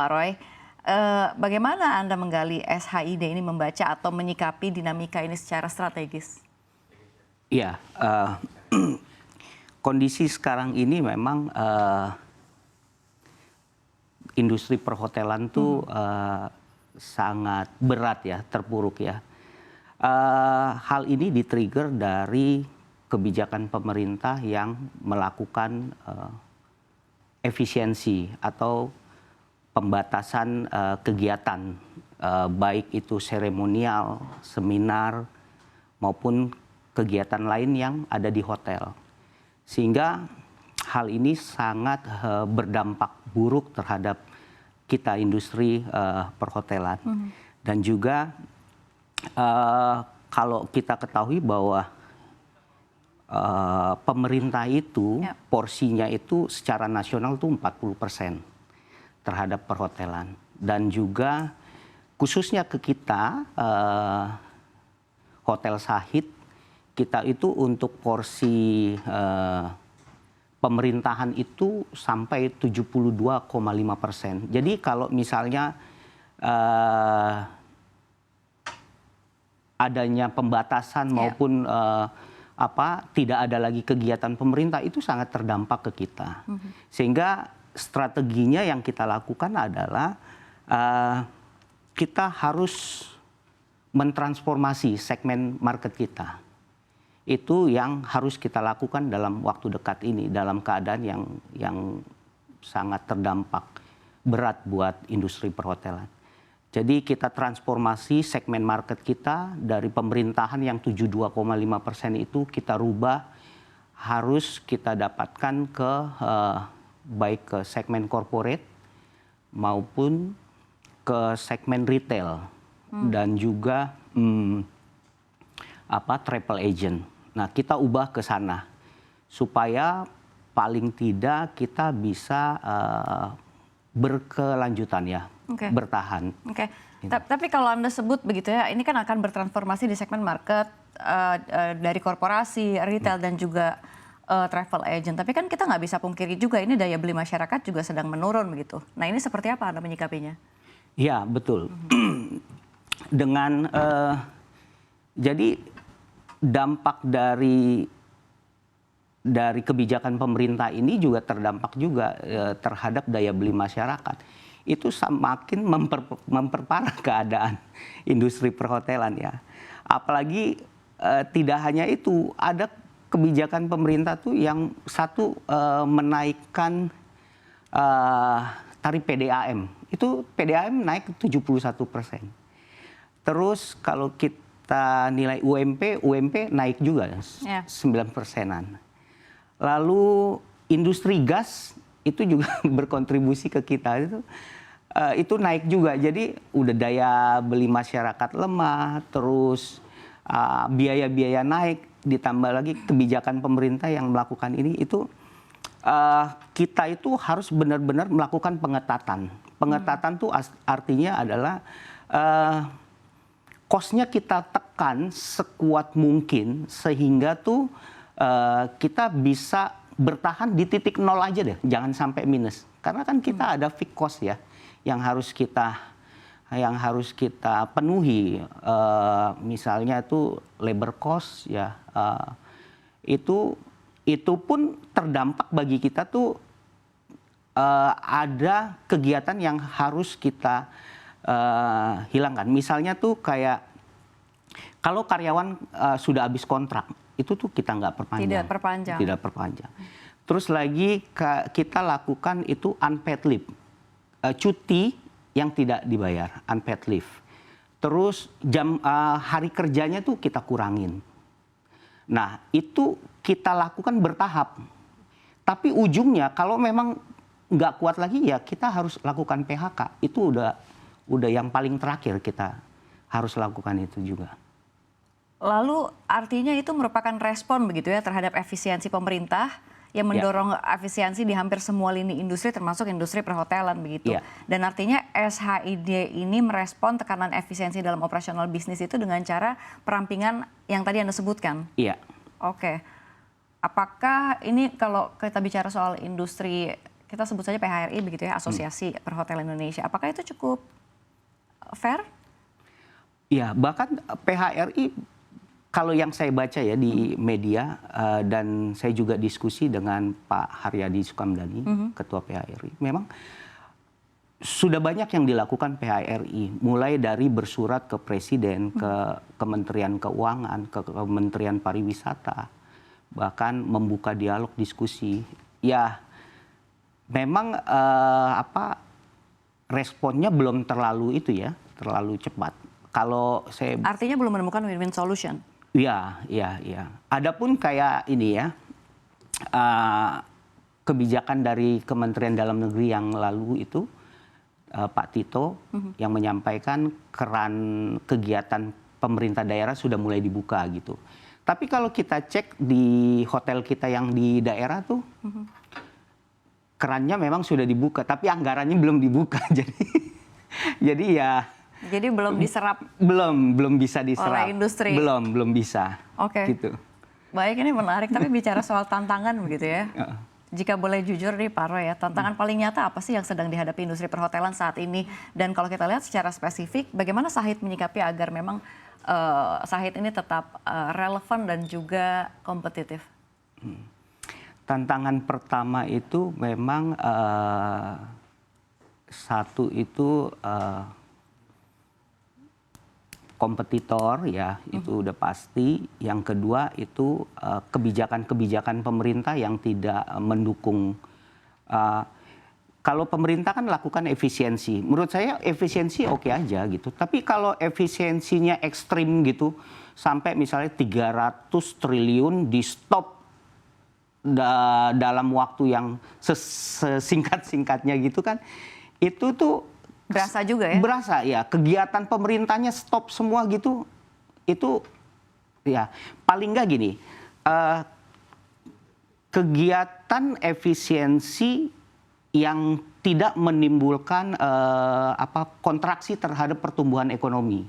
Pak Roy, bagaimana Anda menggali SHID ini membaca atau menyikapi dinamika ini secara strategis? Iya, kondisi sekarang ini memang industri perhotelan tuh sangat berat ya, terpuruk ya. Hal ini di-trigger dari kebijakan pemerintah yang melakukan efisiensi atau pembatasan kegiatan, baik itu seremonial, seminar, maupun kegiatan lain yang ada di hotel. Sehingga hal ini sangat berdampak buruk terhadap kita industri perhotelan. Dan juga kalau kita ketahui bahwa pemerintah itu porsinya itu secara nasional tuh 40% terhadap perhotelan. Dan juga khususnya ke kita, Hotel Shahid, kita itu untuk porsi pemerintahan itu sampai 72,5%. Jadi kalau misalnya adanya pembatasan maupun tidak ada lagi kegiatan pemerintah, itu sangat terdampak ke kita. Sehingga strateginya yang kita lakukan adalah kita harus mentransformasi segmen market kita. Itu yang harus kita lakukan dalam waktu dekat ini, dalam keadaan yang sangat terdampak berat buat industri perhotelan. Jadi kita transformasi segmen market kita dari pemerintahan yang 72,5% itu kita rubah, harus kita dapatkan ke baik ke segmen corporate maupun ke segmen retail dan juga travel agent. Nah, kita ubah ke sana supaya paling tidak kita bisa berkelanjutan ya, bertahan. Tapi kalau Anda sebut begitu ya, ini kan akan bertransformasi di segmen market dari korporasi, retail dan juga travel agent. Tapi kan kita nggak bisa pungkiri juga ini daya beli masyarakat juga sedang menurun begitu. Nah, ini seperti apa Anda menyikapinya? Ya, betul. Dengan jadi dampak dari kebijakan pemerintah ini juga terdampak juga terhadap daya beli masyarakat. Itu semakin memperparah keadaan industri perhotelan ya. Apalagi tidak hanya itu, ada kebijakan pemerintah tuh yang satu menaikkan tarif PDAM. Itu PDAM naik 71%. Terus kalau kita nilai UMP naik juga 9%-an. Lalu industri gas itu juga berkontribusi ke kita itu naik juga. Jadi udah daya beli masyarakat lemah, terus biaya-biaya naik, ditambah lagi kebijakan pemerintah yang melakukan ini, itu kita itu harus benar-benar melakukan pengetatan. Pengetatan tuh artinya adalah cost-nya kita tekan sekuat mungkin sehingga tuh kita bisa bertahan di titik nol aja deh, jangan sampai minus. Karena kan kita ada fixed cost ya yang harus kita penuhi, misalnya itu labor cost ya, itu pun terdampak bagi kita tuh ada kegiatan yang harus kita hilangkan. Misalnya tuh kayak kalau karyawan sudah habis kontrak, itu tuh kita nggak perpanjang. Tidak perpanjang. Terus lagi kita lakukan itu unpaid leave, cuti yang tidak dibayar, unpaid leave. Terus hari kerjanya tuh kita kurangin. Nah, itu kita lakukan bertahap. Tapi ujungnya kalau memang nggak kuat lagi ya kita harus lakukan PHK. Itu udah yang paling terakhir kita harus lakukan itu juga. Lalu artinya itu merupakan respon begitu ya terhadap efisiensi pemerintah yang mendorong efisiensi di hampir semua lini industri termasuk industri perhotelan begitu. Dan artinya SHID ini merespon tekanan efisiensi dalam operasional bisnis itu dengan cara perampingan yang tadi Anda sebutkan. Iya. Oke. Apakah ini kalau kita bicara soal industri kita sebut saja PHRI begitu ya, Asosiasi Perhotelan Indonesia. Apakah itu cukup fair? Ya, bahkan PHRI kalau yang saya baca ya di media dan saya juga diskusi dengan Pak Haryadi Sukamdhani, Ketua PHRI, memang sudah banyak yang dilakukan PHRI, mulai dari bersurat ke Presiden, ke Kementerian Keuangan, ke Kementerian Pariwisata, bahkan membuka dialog diskusi. Ya, memang responnya belum terlalu itu ya, terlalu cepat. Kalau saya artinya belum menemukan win-win solution. Ya. Adapun kayak ini ya, kebijakan dari Kementerian Dalam Negeri yang lalu itu, Pak Tito yang menyampaikan keran kegiatan pemerintah daerah sudah mulai dibuka gitu. Tapi kalau kita cek di hotel kita yang di daerah tuh, kerannya memang sudah dibuka, tapi anggarannya belum dibuka. Jadi ya. Jadi belum diserap. Belum bisa diserap. Oleh industri. Belum bisa. Oke. Gitu. Baik, ini menarik. Tapi bicara soal tantangan begitu ya. Jika boleh jujur nih Pak Roy ya, tantangan paling nyata apa sih yang sedang dihadapi industri perhotelan saat ini? Dan kalau kita lihat secara spesifik, bagaimana Shahid menyikapi agar memang Shahid ini tetap relevan dan juga kompetitif? Tantangan pertama itu memang satu itu kompetitor ya, itu udah pasti. Yang kedua itu kebijakan-kebijakan pemerintah yang tidak mendukung. Kalau pemerintah kan lakukan efisiensi, menurut saya efisiensi oke aja gitu. Tapi kalau efisiensinya ekstrim gitu, sampai misalnya 300 triliun di stop dalam waktu yang sesingkat-singkatnya gitu kan, itu tuh berasa juga ya? Berasa ya, kegiatan pemerintahnya stop semua gitu, itu ya paling nggak gini, kegiatan efisiensi yang tidak menimbulkan kontraksi terhadap pertumbuhan ekonomi.